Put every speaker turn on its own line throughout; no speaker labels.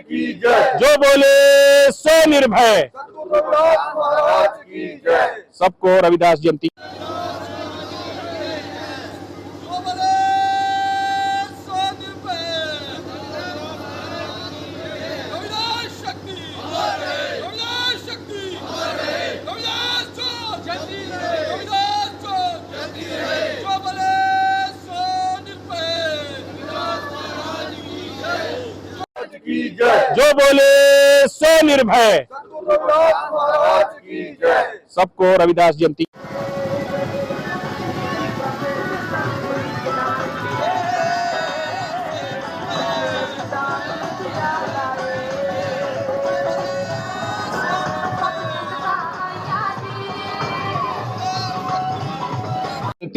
की जय।
जो बोले सो निर्भय।
रविदास महाराज की जय।
सबको रविदास जयंती।
की जय।
जो बोले सो निर्भय।
रविदास महाराज की जय।
सबको रविदास जयंती।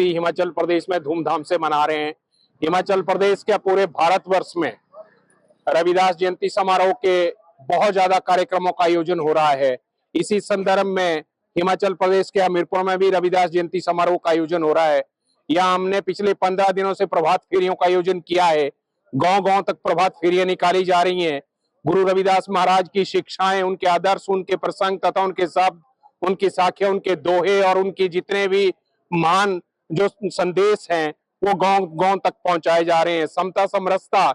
हिमाचल प्रदेश में धूमधाम से मना रहे हैं। हिमाचल प्रदेश के पूरे भारतवर्ष में रविदास जयंती समारोह के बहुत ज्यादा कार्यक्रमों का आयोजन हो रहा है। इसी संदर्भ में हिमाचल प्रदेश के हमीरपुर में भी रविदास जयंती समारोह का आयोजन हो रहा है। यहाँ हमने पिछले 15 दिनों से प्रभात फेरियों का आयोजन किया है। गांव-गांव तक प्रभात फेरियां निकाली जा रही हैं। गुरु रविदास महाराज की शिक्षाएं, उनके आदर्श, उनके प्रसंग तथा उनके शब्द, उनकी साखियां, उनके दोहे और उनकी जितने भी महान जो संदेश हैं वो गांव-गांव तक पहुंचाए जा रहे हैं। समता, समरसता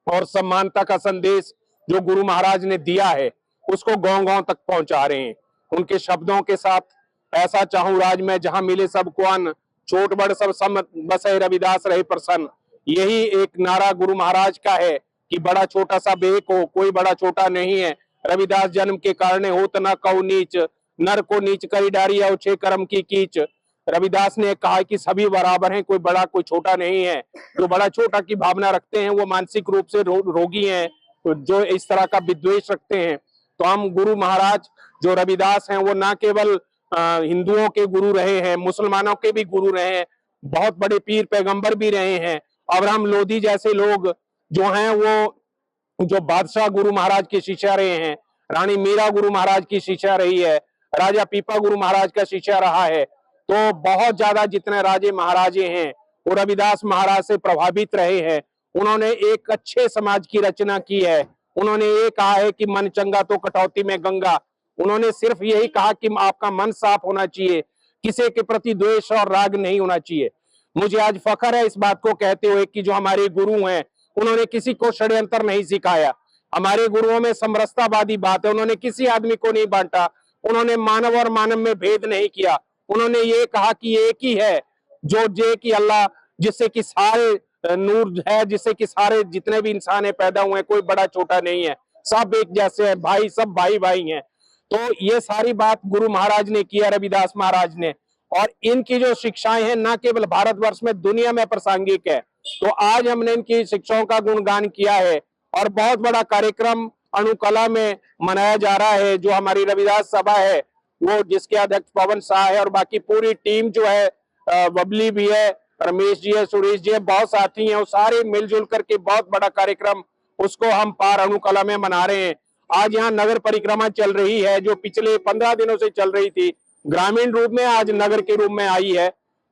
और समानता का संदेश जो गुरु महाराज ने दिया है उसको गांव-गांव तक पहुंचा रहे हैं। उनके शब्दों के साथ, ऐसा चाहूं राज में जहां मिले सबको अन्न, छोट बड़ सब सम बसे रविदास रहे प्रसन्न। यही एक नारा गुरु महाराज का है कि बड़ा छोटा सा बेक हो, कोई बड़ा छोटा नहीं है। रविदास जन्म के कारण होत न कऊ नीच, नर को नीच करी डारी औछे कर्म की कीच। रविदास ने कहा कि सभी बराबर हैं, कोई बड़ा कोई छोटा नहीं है। जो बड़ा छोटा की भावना रखते हैं वो मानसिक रूप से रोगी हैं, जो इस तरह का विद्वेष रखते हैं। तो हम गुरु महाराज जो रविदास हैं वो ना केवल हिंदुओं के गुरु रहे हैं, मुसलमानों के भी गुरु रहे हैं, बहुत बड़े पीर पैगंबर भी रहे हैं। अब्राहम लोधी जैसे लोग जो हैं वो जो बादशाह गुरु महाराज की शिष्या रहे हैं, रानी मीरा गुरु महाराज की शिष्या रही है, राजा पीपा गुरु महाराज का शिष्या रहा है। तो बहुत ज्यादा जितने राजे महाराजे हैं वो रविदास महाराज से प्रभावित रहे हैं। उन्होंने एक अच्छे समाज की रचना की है। उन्होंने ये कहा है कि मन चंगा तो कटौती में गंगा। उन्होंने सिर्फ यही कहा कि आपका मन साफ होना चाहिए, किसी के प्रति द्वेष और राग नहीं होना चाहिए। मुझे आज फख्र है इस बात को कहते हुए कि जो हमारे गुरु हैं उन्होंने किसी को षड्यंत्र नहीं सिखाया। हमारे गुरुओं में समरसतावादी बात है, उन्होंने किसी आदमी को नहीं बांटा, उन्होंने मानव और मानव में भेद नहीं किया। उन्होंने ये कहा कि एक ही है जो जे कि अल्लाह, जिससे कि सारे नूर है, जिससे कि सारे जितने भी इंसान है पैदा हुए हैं, कोई बड़ा छोटा नहीं है, सब एक जैसे हैं, भाई सब भाई भाई हैं। तो ये सारी बात गुरु महाराज ने किया, रविदास महाराज ने। और इनकी जो शिक्षाएं हैं ना केवल भारतवर्ष में, दुनिया में प्रासंगिक है। तो आज हमने इनकी शिक्षाओं का गुणगान किया है और बहुत बड़ा कार्यक्रम अणुकला में मनाया जा रहा है। जो हमारी रविदास सभा है वो जिसके अध्यक्ष पवन शाह है और बाकी पूरी टीम जो है, बबली भी है, रमेश जी है, सुरेश जी है, बहुत साथी हैं, वो सारे मिलजुल करके बहुत बड़ा कार्यक्रम उसको हम पार अणुकला में मना रहे हैं। आज यहाँ नगर परिक्रमा चल रही है जो पिछले 15 दिनों से चल रही थी, ग्रामीण रूप में आज नगर के रूप में आई है।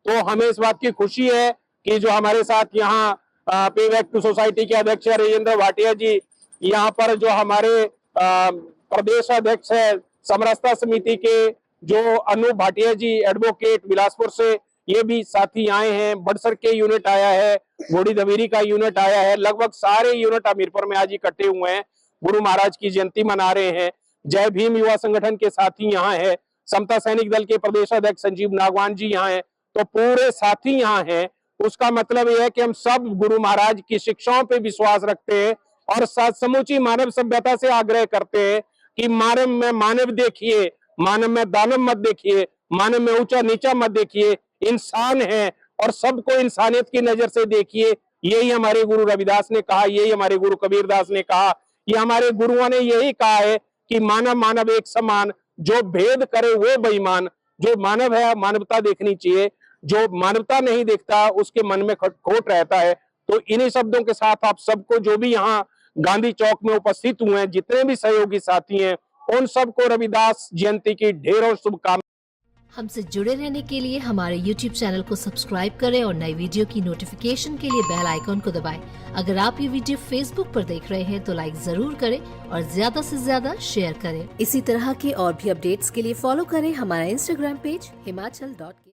तो हमें इस बात की खुशी है कि जो हमारे साथ यहाँ पे बैक टू सोसाइटी के अध्यक्ष राजेंद्र भाटिया जी, यहाँ पर जो हमारे प्रदेश अध्यक्ष है समरसता समिति के जो अनु भाटिया जी एडवोकेट बिलासपुर से, ये भी साथी आए हैं। बड़सर के यूनिट आया है, घोड़ी दवेरी का यूनिट आया है, लगभग सारे यूनिट हमीरपुर में आज इकट्ठे हुए हैं, गुरु महाराज की जयंती मना रहे हैं। जय भीम युवा संगठन के साथी यहाँ है, समता सैनिक दल के प्रदेश अध्यक्ष संजीव नागवान जी यहाँ है, तो पूरे साथी यहाँ हैं। उसका मतलब यह है कि हम सब गुरु महाराज की शिक्षाओं पे विश्वास रखते हैं और समूची मानव सभ्यता से आग्रह करते हैं कि मानव में मानव देखिए, मानव में दानव मत देखिए, मानव में ऊंचा नीचा मत देखिए, इंसान है और सबको इंसानियत की नजर से देखिए। यही हमारे गुरु रविदास ने कहा, यही हमारे गुरु कबीरदास ने कहा, ये हमारे गुरुओं ने यही कहा है कि मानव मानव एक समान, जो भेद करे वो बेईमान। जो मानव है मानवता देखनी चाहिए, जो मानवता नहीं देखता उसके मन में खोट रहता है। तो इन्हीं शब्दों के साथ आप सबको, जो भी यहाँ गांधी चौक में उपस्थित हुए हैं, जितने भी सहयोगी साथी हैं, उन सबको रविदास जयंती की ढेरों शुभकामनाएं।
हमसे जुड़े रहने के लिए हमारे YouTube चैनल को सब्सक्राइब करें और नई वीडियो की नोटिफिकेशन के लिए बेल आइकॉन को दबाएं। अगर आप ये वीडियो Facebook पर देख रहे हैं तो लाइक जरूर करें और ज्यादा से ज्यादा शेयर करें। इसी तरह के और भी अपडेट्स के लिए फॉलो करें हमारा Instagram पेज himachal.ke।